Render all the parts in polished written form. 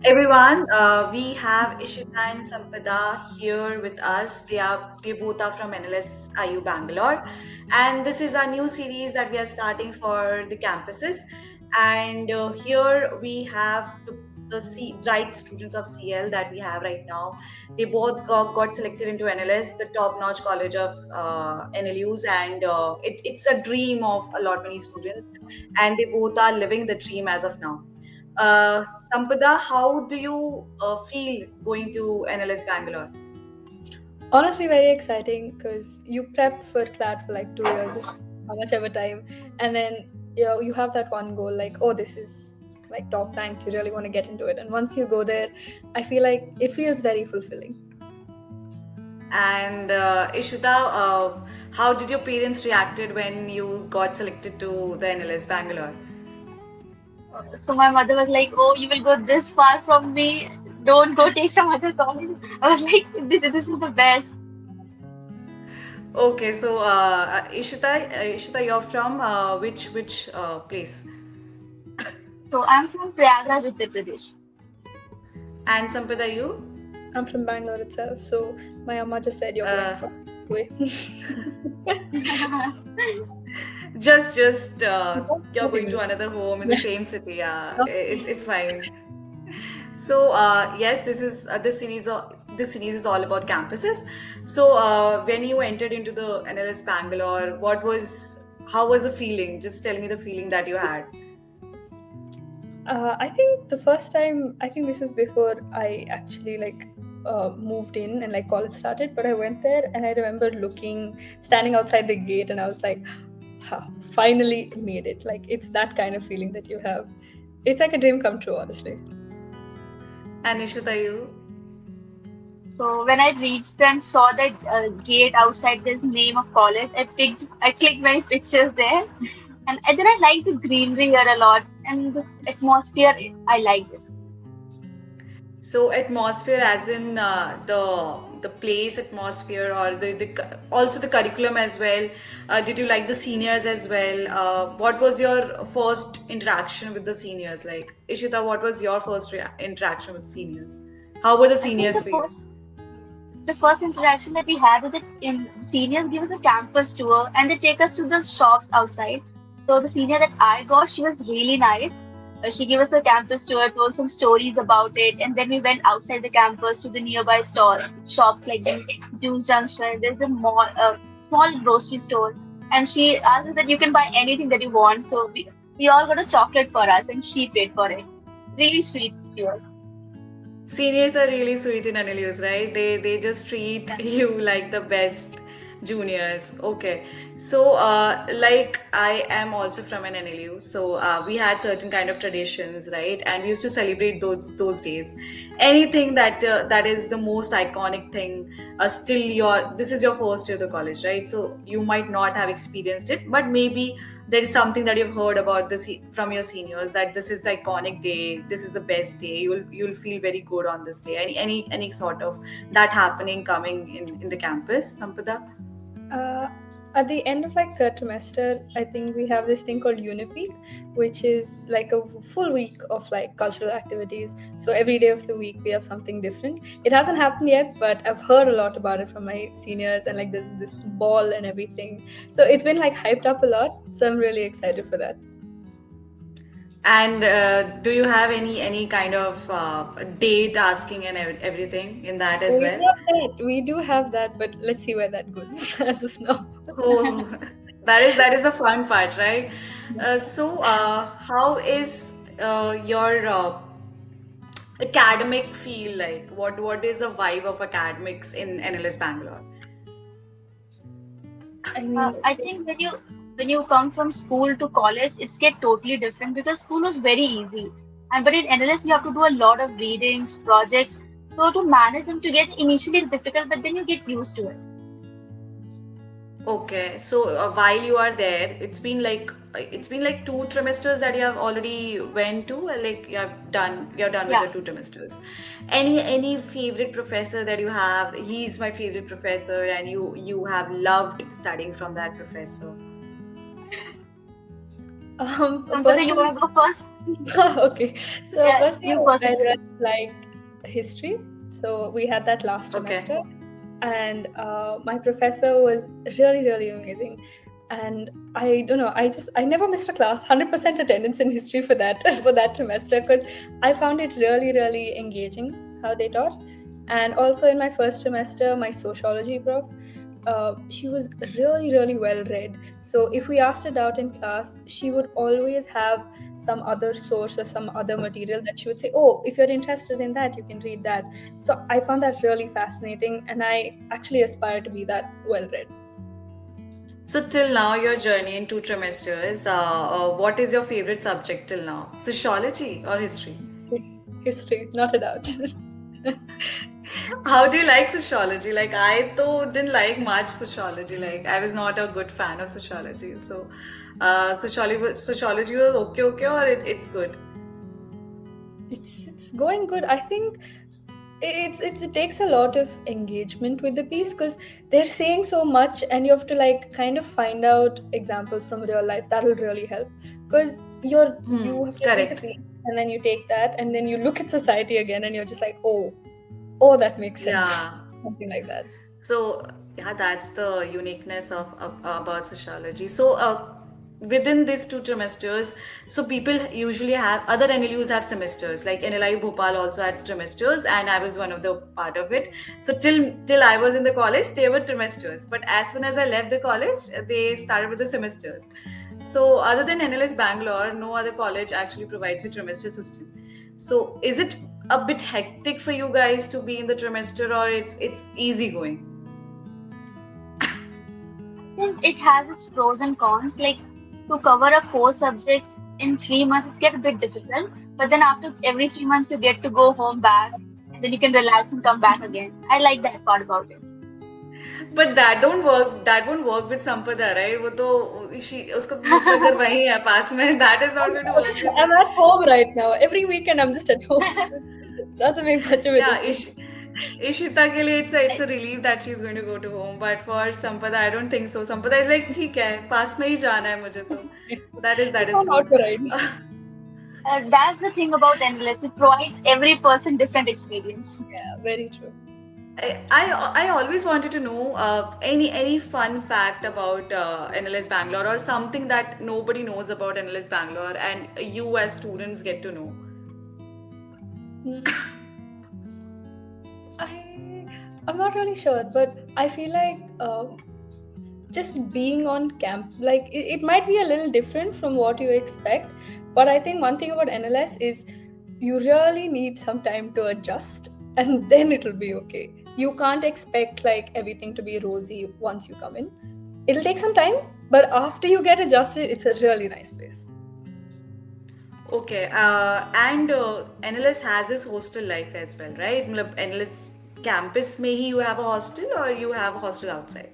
Everyone, we have Ishita and Sampada here with us. They both are from NLS IU Bangalore, and this is our new series that we are starting for the campuses. And here we have bright students of CL that we have right now. They both got selected into NLS, the top-notch college of NLUs, and it's a dream of a lot many students, and they both are living the dream as of now. Uh, Sampada, how do you feel going to NLS Bangalore? Honestly, very exciting because you prep for CLAT for like 2 years, how much ever time, and then you have that one goal like, oh, this is like top ranked. You really want to get into it, and once you go there, I feel like it feels very fulfilling. And Ishita, how did your parents reacted when you got selected to the NLS Bangalore? So my mother was like, "Oh, you will go this far from me. Don't go take some other college." I was like, "This is the best." Okay, so Ishita, you're from which place? So I'm from Prayagraj, Uttar Pradesh. And Sampada, you? I'm from Bangalore itself, so my amma just said you're going Uh, for this way. just Just you're 30 going to minutes. another home in the Yeah, same city. Yeah, trust me. it's fine. So yes, this series is all about campuses. So when you entered into the NLS Bangalore, how was the feeling? Just tell me the feeling that you had. I think the first time, I think this was before I actually moved in and like college started. But I went there and I remember standing outside the gate, and I was like, ha, finally made it. Like it's that kind of feeling that you have. It's like a dream come true, honestly. And Ishita, you? So when I reached and saw that gate outside this name of college, I clicked many pictures there, and then I liked the greenery here a lot and the atmosphere. I liked it. So atmosphere, as in the place atmosphere, or also the curriculum as well. Did you like the seniors as well? What was your first interaction with the seniors? Like Ishita, what was your first interaction with seniors? How were the I think seniors for you? the first interaction that we had is that in seniors give us a campus tour and they take us to the shops outside. So the senior that I got, she was really nice. She gave us a campus tour, told some stories about it, and then we went outside the campus to the nearby shops like June Junction. There's a small grocery store, and she asked us that you can buy anything that you want. So we all got a chocolate for us, and she paid for it. Really sweet she was. Seniors are really sweet in NLUs, right? They just treat you like the best juniors. Okay. So like I am also from an NLU. So we had certain kind of traditions, right? And we used to celebrate those days. Anything that is the most iconic thing, still your this is your first year of the college, right? So you might not have experienced it, but maybe there is something that you've heard about this from your seniors, that this is the iconic day, this is the best day, you'll feel very good on this day. Any sort of that happening coming in the campus, Sampada? Uh, at the end of like third trimester, I think we have this thing called Uniweek, which is like a full week of like cultural activities. So every day of the week we have something different. It hasn't happened yet, but I've heard a lot about it from my seniors, and like there's this ball and everything. So it's been like hyped up a lot. So I'm really excited for that. And do you have any kind of date asking and everything in that as We well? have that. We do have that, but let's see where that goes as of now. Oh, that is the fun part, right? So how is your academic feel like? What is the vibe of academics in NLS Bangalore? I mean, I think when you come from school to college, it's get totally different because school was very easy, and but in NLS you have to do a lot of readings, projects. So to manage them together initially is difficult, but then you get used to it. Okay, so while you are there, it's been like 2 trimesters that you have already went to, like you have done with Yeah. the 2 trimesters. Any favorite professor that you have? He's my favorite professor, and you have loved studying from that professor. Sampada, you want to go first? Okay, so Yeah, personally, you first. I Sampada. really liked history. So we had that last Okay. semester, and my professor was really, really amazing. And I don't know, I never missed a class. 100% attendance in history for that for that semester, because I found it really, really engaging how they taught. And also in my first semester, my sociology prof, she was really, really well read. So if we asked a doubt in class, she would always have some other source or some other material that she would say, oh, if you're interested in that, you can read that. So I found that really fascinating, and I actually aspire to be that well read. So till now, your journey in 2 trimesters, what is your favorite subject till now? Sociology or history? History, not a doubt. How do you like sociology? Like I though didn't like much sociology. Like I was not a good fan of sociology. So, sociology was okay, or it's good. It's going good. I think it takes a lot of engagement with the piece, because they're saying so much, and you have to like kind of find out examples from real life. That will really help, because you have to read the Correct. piece, and then you take that, and then you look at society again, and you're just like, oh, that makes sense. Yeah. Something like that. So yeah, that's the uniqueness of about sociology. So within these 2 trimesters, so people usually have other NLUs have semesters. Like NLI Bhopal also had trimesters, and I was one of the part of it. So till I was in the college, they were trimesters. But as soon as I left the college, they started with the semesters. So other than NLS Bangalore, no other college actually provides a trimester system. So is it a bit hectic for you guys to be in the trimester, or it's easy going? I think it has its pros and cons. Like to cover a 4 subjects in 3 months, it gets a bit difficult. But then after every 3 months, you get to go home back, and then you can relax and come back again. I like that part about it. But that don't work. That won't work with Sampada, right? वो तो उसका दूसरा घर वहीं है पास में. That is not going to work. With I'm at home right now. Every weekend I'm just at home. It doesn't make much of a yeah, difference. Ishita के लिए it's a relief that she's going to go to home. But for Sampada, I don't think so. Sampada is like ठीक है, पास में ही जाना है मुझे तो. That is Just one out good. for ride. That's the thing about NLS. It provides every person different experience. Yeah, very true. I always wanted to know any fun fact about NLS Bangalore, or something that nobody knows about NLS Bangalore and you as students get to know. I'm not really sure, but I feel like just being on camp, like it might be a little different from what you expect, but I think one thing about NLS is you really need some time to adjust, and then it'll be okay. You can't expect like everything to be rosy once you come in. It'll take some time, but after you get adjusted, it's a really nice place. Okay, and NLS has its hostel life as well, right? मतलब NLS campus में ही you have a hostel, or you have a hostel outside?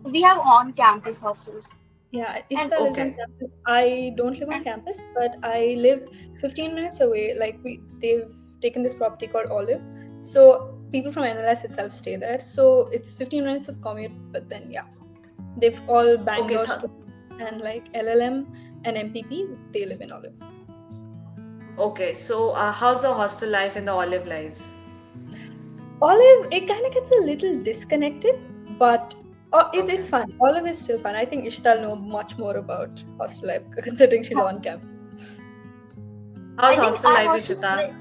We have on-campus hostels. Yeah, Ishita lives on campus. I don't live on campus, but I live 15 minutes away. Like they've taken this property called Olive, so people from NLS itself stay there. So it's 15 minutes of commute, but then yeah, they've all Bangalore and like LLM and MPP, they live in Olive. Okay, so how's the hostel life and the Olive lives? Olive, it kind of gets a little disconnected, but it's fun. Olive is still fun. I think Ishita will know much more about hostel life considering she's on campus. How's hostel life, Ishita?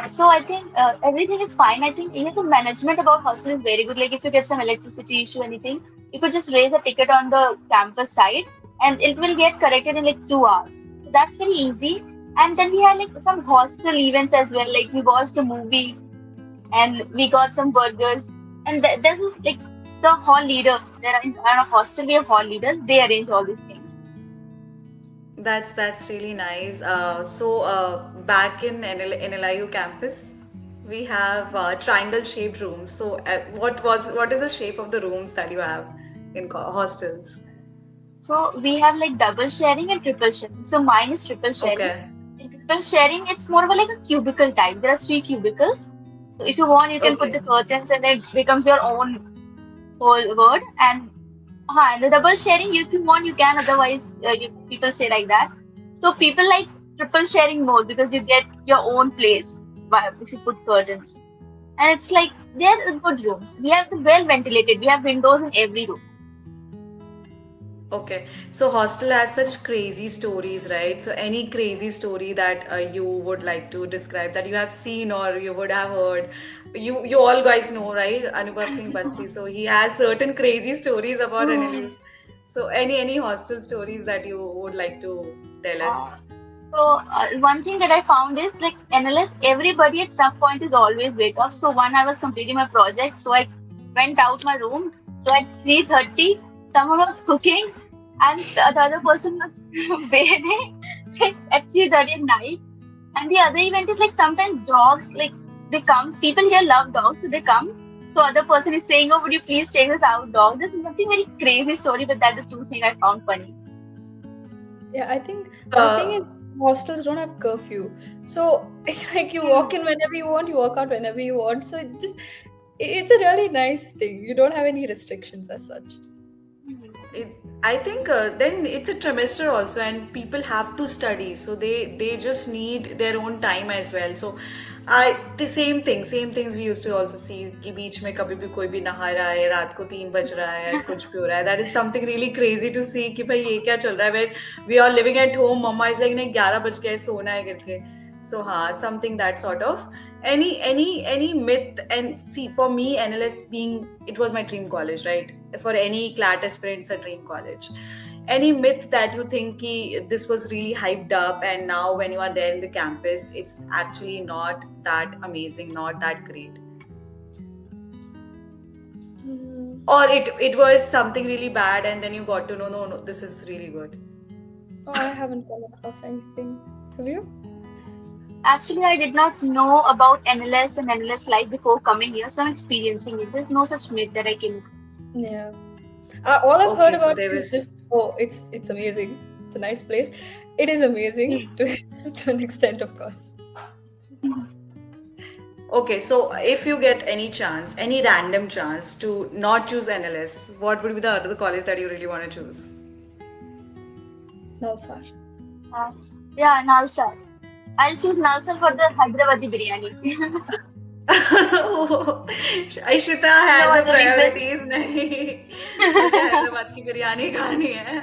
So I think everything is fine. I think even the management about hostel is very good. Like if you get some electricity issue, anything, you could just raise a ticket on the campus side, and it will get corrected in like 2 hours. So that's very easy. And then we had like some hostel events as well. Like we watched a movie, and we got some burgers. And this is like the hall leaders. There are in a hostel, we have hall leaders. They arrange all these things. That's really nice. So back in NLIU campus, we have triangle-shaped rooms. So what is the shape of the rooms that you have in hostels? So we have like double sharing and triple sharing. So mine is triple sharing. Okay. In triple sharing, it's more of like a cubicle type. There are 3 cubicles. So if you want, you can put the curtains, and it becomes your own whole word. And And the double sharing, if you want, you can. Otherwise, people say like that. So people like triple sharing more because you get your own place if you put curtains. And it's like they're good rooms. We have well ventilated. We have windows in every room. Okay, so hostel has such crazy stories, right? So any crazy story that you would like to describe that you have seen or you would have heard, you all guys know, right? Anubhav Singh Basti. So he has certain crazy stories about NLUs. So any hostel stories that you would like to tell us? Uh, one thing that I found is like NLS, everybody at some point is always wake up. So one, I was completing my project, so I went out my room. So at 3:30, someone was cooking, and the other person was bathing at 3:30 at night. And the other event is like sometimes dogs like they come. People here love dogs, so they come. So other person is saying, "Oh, would you please take us out, dog?" There's nothing very crazy story, but that's the two thing I found funny. Yeah, I think the thing Uh, is hostels don't have curfew. So it's like you walk in whenever you want, you walk out whenever you want. So it's a really nice thing. You don't have any restrictions as such. I think then it's a trimester also, and people have to study, so they just need their own time as well. So the same things we used to also see कि बीच में कभी भी कोई भी नहा रहा है रात को 3 बज रहा है कुछ भी हो रहा है. That is something really crazy to see कि भाई ये क्या चल रहा है. Where we are living at home, mama is like नहीं 11 बज गए सोना है करके. So it's something that sort of any myth. And see, for me NLS being, it was my dream college, right? For any CLAT aspirant, it's a dream college. Any myth that you think ki this was really hyped up and now when you are there in the campus it's actually not that amazing, not that great, or it was something really bad and then you got to know no this is really good? Oh, I haven't come across anything. Have you? Actually, I did not know about NLS and NLS life before coming here, so I'm experiencing it. There's no such myth that I came across. Yeah. All I've Okay, heard so about there it is was just it's amazing. It's a nice place. It is amazing to an extent, of course. okay, so if you get any chance, any random chance to not choose NLS, what would be the other college that you really want to choose? Nalsar. Yeah, Nalsar. I'll choose Nalsar for the Hyderabadi biryani. Ishita has No a other reason. priorities नहीं. मुझे हैदराबाद की बिरयानी खानी है.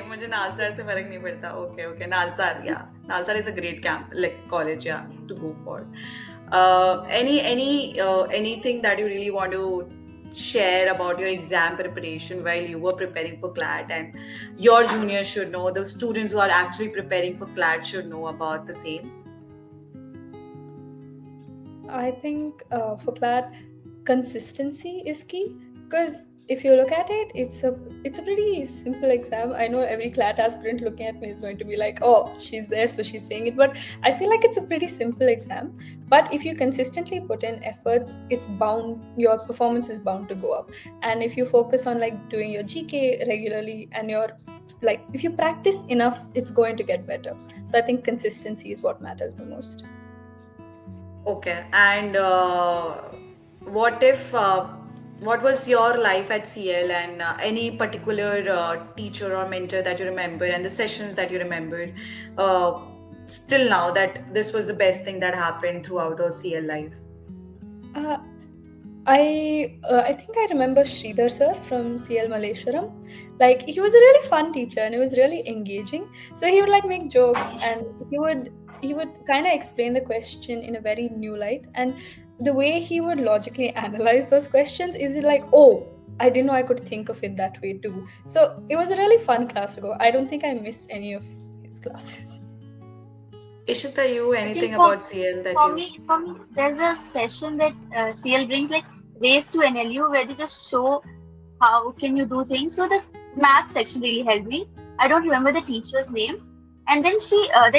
मुझे नालसार से फर्क नहीं पड़ता. Okay, NALSAR, yeah. Nalsar is a great camp, like college, yeah, to go for. Anything that you really want to share about your exam preparation while you were preparing for CLAT, and your juniors should know, the students who are actually preparing for CLAT should know about the same? I think for CLAT, consistency is key, because if you look at it, it's a pretty simple exam. I know every CLAT aspirant looking at me is going to be like, "Oh, she's there, so she's saying it." But I feel like it's a pretty simple exam. But if you consistently put in efforts, your performance is bound to go up. And if you focus on like doing your GK regularly and if you practice enough, it's going to get better. So I think consistency is what matters the most. Okay, and what was your life at CL, and any particular teacher or mentor that you remember, and the sessions that you remembered still now, that this was the best thing that happened throughout the CL life? I think I remember Sridhar sir from CL Malleshwaram. Like, he was a really fun teacher and it was really engaging. So he would like make jokes, and he would kind of explain the question in a very new light, and the way he would logically analyze those questions is like, oh, I didn't know I could think of it that way too. So it was a really fun class to go. I don't think I missed any of his classes. Ishita, you anything for- about CL that For you? me, there's a session that CL brings, like Race to NLU, where they just show how can you do things. So the math section really helped me. I don't remember the teacher's name, and then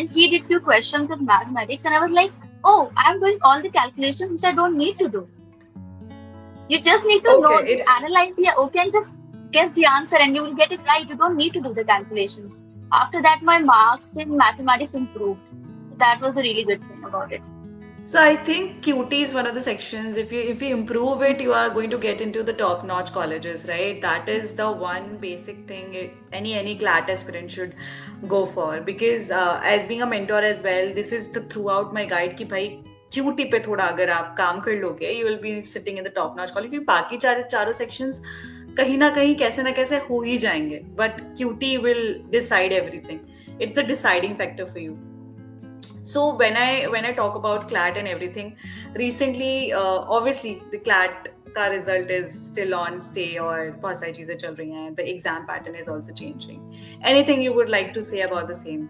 he did few questions of mathematics, and I was like, oh, I'm doing all the calculations which I don't need to do. You just need to know, Okay, analyze, yeah, okay, and just guess the answer, and you will get it right. You don't need to do the calculations. After that, my marks in mathematics improved. So that was a really good thing about it. So I think QT is one of the sections. If you improve it, you are going to get into the top-notch colleges, right? That is the one basic thing any CLAT aspirant should go for. Because as being a mentor as well, this is the throughout my guide कि भाई QT पे थोड़ा अगर आप काम कर लोगे, you will be sitting in the top-notch college. क्योंकि बाकी चारों sections कहीं ना कहीं कैसे ना कैसे हो ही जाएंगे. But QT will decide everything. It's a deciding factor for you. So when I talk about CLAT and everything, recently obviously the CLAT का result is still on stay और बहुत सारी चीजें चल रही हैं. The exam pattern is also changing. Anything you would like to say about the same?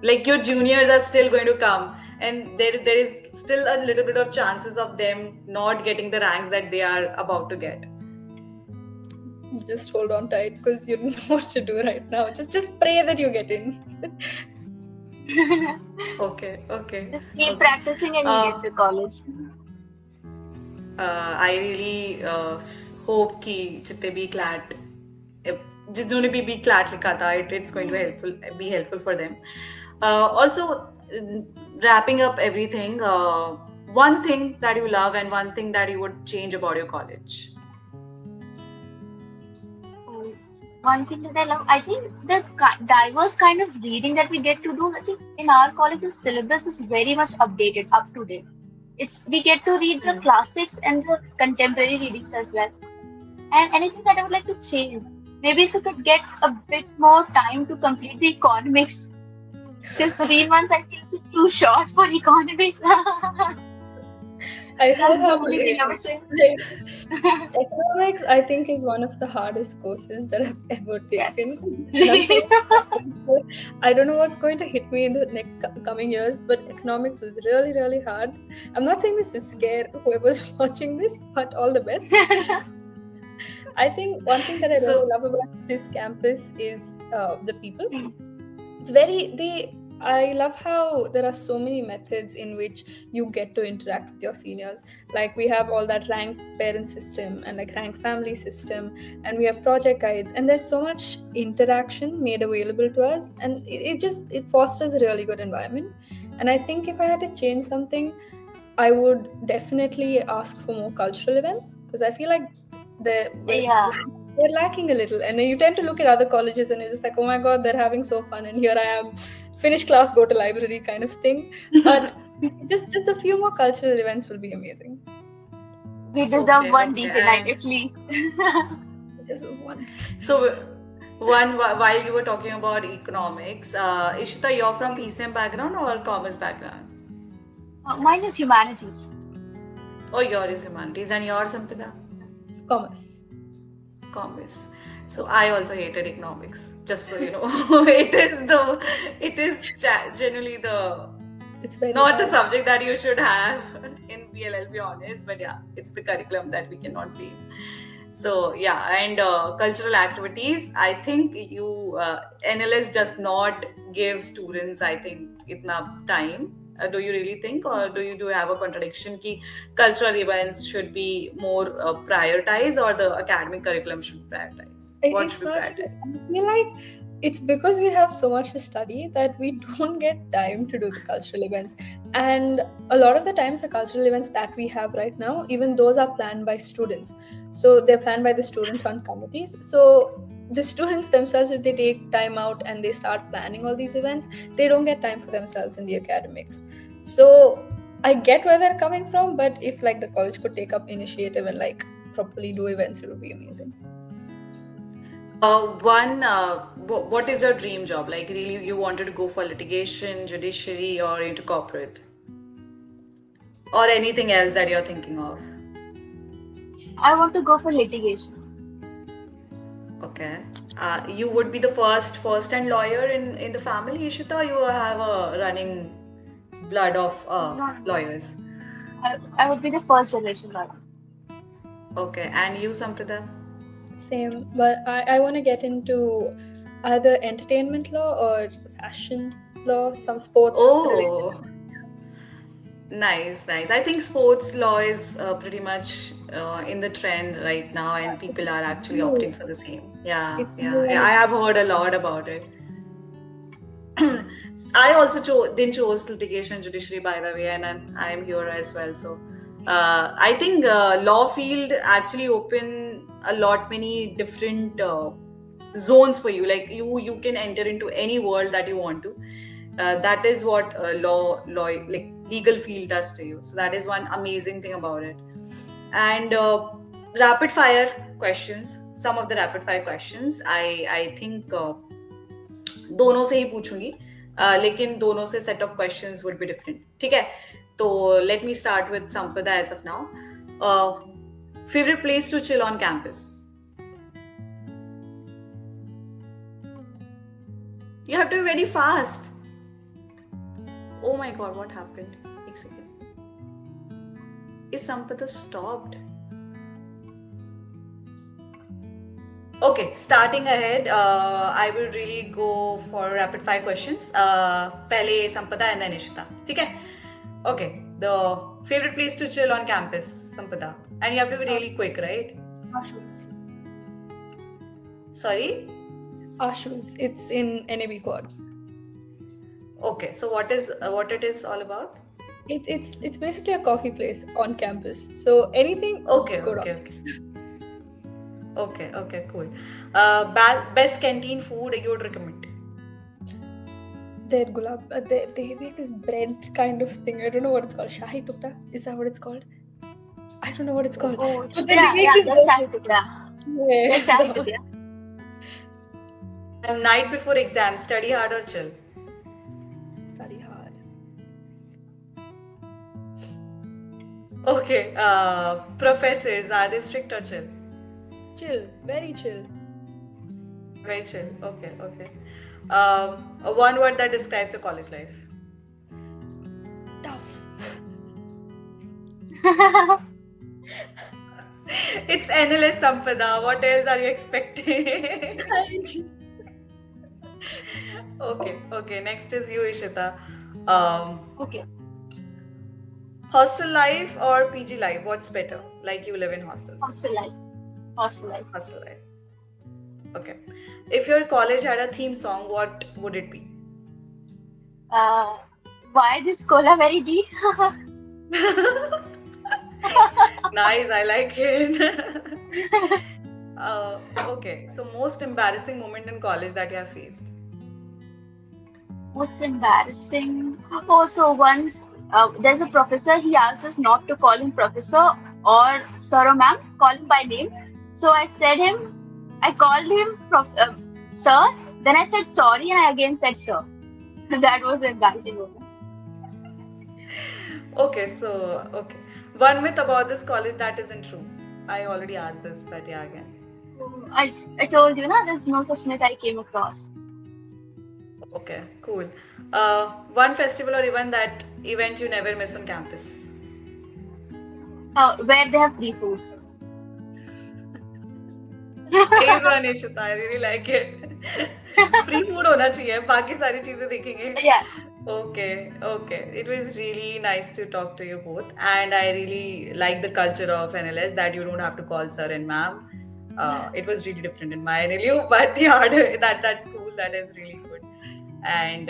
Like your juniors are still going to come, and there is still a little bit of chances of them not getting the ranks that they are about to get. Just hold on tight because you don't know what to do right now. Just pray that you get in. Okay. Just keep practicing and you get to college. I really hope कि जितने भी CLAT जिन्होंने भी CLAT लिखा था, it's going to be helpful for them. Also, wrapping up everything, one thing that you love and one thing that you would change about your college. One thing that I love, I think the diverse kind of reading that we get to do. I think in our college, the syllabus is very much updated, up to date. We get to read the classics and the contemporary readings as well. And anything that I would like to change, maybe if you could get a bit more time to complete the economics. Because 3 months I feel is too short for economics. I heard That's the how only thing I would say. Economics, I think, is one of the hardest courses that I've ever Yes. taken. And I'm saying, I don't know what's going to hit me in the coming years, but economics was really, really hard. I'm not saying this to scare whoever's watching this, but all the best. I think one thing that I really love about this campus is the people. It's I love how there are so many methods in which you get to interact with your seniors. Like we have all that rank parent system and like rank family system, and we have project guides, and there's so much interaction made available to us, and it fosters a really good environment. And I think if I had to change something, I would definitely ask for more cultural events, because I feel like they're lacking a little. And then you tend to look at other colleges and you're just like, oh my god, they're having so fun, and here I am, finish class, go to library kind of thing. But just a few more cultural events will be amazing. We deserve one DJ night at least. Just one. So while you were talking about economics, Ishita, you're from PCM background or commerce background? Mine is humanities. Oh, yours is humanities. And yours, Sampida? Commerce. So I also hated economics, just so you know. it is generally it's very not hard. the subject that you should have in BLL, be honest, but yeah, it's the curriculum that we cannot beat. So yeah, and cultural activities, I think NLS does not give students, I think, enough time. Do you really think, or do you have a contradiction that cultural events should be more prioritized, or the academic curriculum should be prioritized? What should be prioritized? I feel like it's because we have so much to study that we don't get time to do the cultural events. And a lot of the times the cultural events that we have right now, even those are planned by students. So they're planned by the student-run committees. So the students themselves, if they take time out and they start planning all these events, they don't get time for themselves in the academics. So I get where they're coming from, but if like the college could take up initiative and like properly do events, it would be amazing. What is your dream job? Like, really, you wanted to go for litigation, judiciary, or into corporate? Or anything else that you're thinking of? I want to go for litigation. Okay. You would be the first-hand lawyer in the family, Ishita, or you have a running blood of lawyers? I would be the first generation lawyer. Okay. And you, Sampradha? Same, but I want to get into either entertainment law or fashion law, some sports. Oh, nice. I think sports law is pretty much in the trend right now, and people are actually opting for the same. Yeah. I have heard a lot about it. I also didn't chose litigation and judiciary, by the way, and I am here as well. So I think law field actually open a lot many different zones for you. Like you can enter into any world that you want to. That is what law like legal field does to you. So that is one amazing thing about it. And rapid fire questions. Some of the rapid fire questions I think दोनों से ही पूछूंगी, लेकिन दोनों से set of questions would be different. ठीक है, तो let me start with Sampada as of now. Favorite place to chill on campus? You have to be very fast. Oh my god, what happened? एक second. Is Sampada stopped? Okay, starting ahead, I will really go for rapid fire questions. पहले Sampada and then Ishita. ठीक है? Okay, the favorite place to chill on campus, Sampada. And you have to be really quick, right? Ashu's. Sorry? Ashu's. It's in NAB Quad. Okay, so what it is all about? It's basically a coffee place on campus. So anything. Okay, good okay, on. okay. Okay, cool. Best canteen food you would recommend? Their gulab, they make this bread kind of thing. I don't know what it's called. Shahi tukda? Is that what it's called? I don't know what it's called. Oh, But then they make this that's bread- Shahi Tukda. Yeah. That's Shahi Tukda. And night before exam, study hard or chill? Study hard. Okay, professors, are they strict or chill? Chill. Very chill. Very chill. Okay. One word that describes your college life. Tough. It's NLS, Sampada. What else are you expecting? Okay. Next is you, Ishita. Okay. Hostel life or PG life? What's better? Like you live in hostels. Hostel life. Hostel life. Okay. If your college had a theme song, what would it be? Why this cola very deep? Nice, I like it. Okay, so most embarrassing moment in college that you have faced? Most embarrassing. Oh, so once there's a professor, he asked us not to call him professor or sir or ma'am, call him by name. So I called him sir, then I said sorry and I again said sir. That was an embarrassing moment. Okay. One myth about this college that isn't true. I already asked this, but yeah, again. I told you, there's no such myth I came across. Okay, cool. One festival or event you never miss on campus. Where they have free food. Praise one, Ishita. I really like it. Free food होना चाहिए. बाकी सारी चीजें देखेंगे. Yeah. Okay. It was really nice to talk to you both, and I really like the culture of NLS that you don't have to call sir and ma'am. It was really different in my NLU, but yeah, that's cool. That is really good. And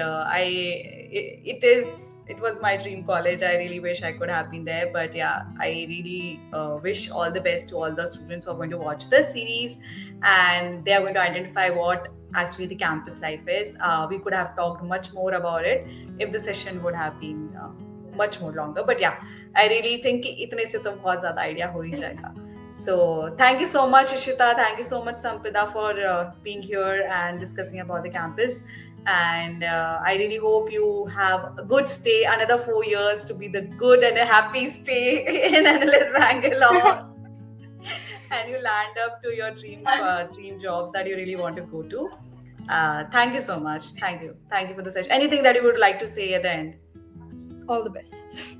it was my dream college. I really wish I could have been there, but yeah, I really wish all the best to all the students who are going to watch this series, and they are going to identify what actually the campus life is. We could have talked much more about it if the session would have been much more longer, but yeah, I really think कि इतने से तो बहुत ज़्यादा idea हो ही जाएगा. So thank you so much, Ishita. Thank you so much, Sampada, for being here and discussing about the campus. And I really hope you have a good stay, another 4 years to be the good and a happy stay in NLS Bangalore. And you land up to your dream jobs that you really want to go to. Thank you so much. Thank you for the session. Anything that you would like to say at the end? All the best.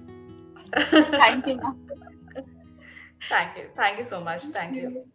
Thank you, ma'am. Thank you so much. Thank you.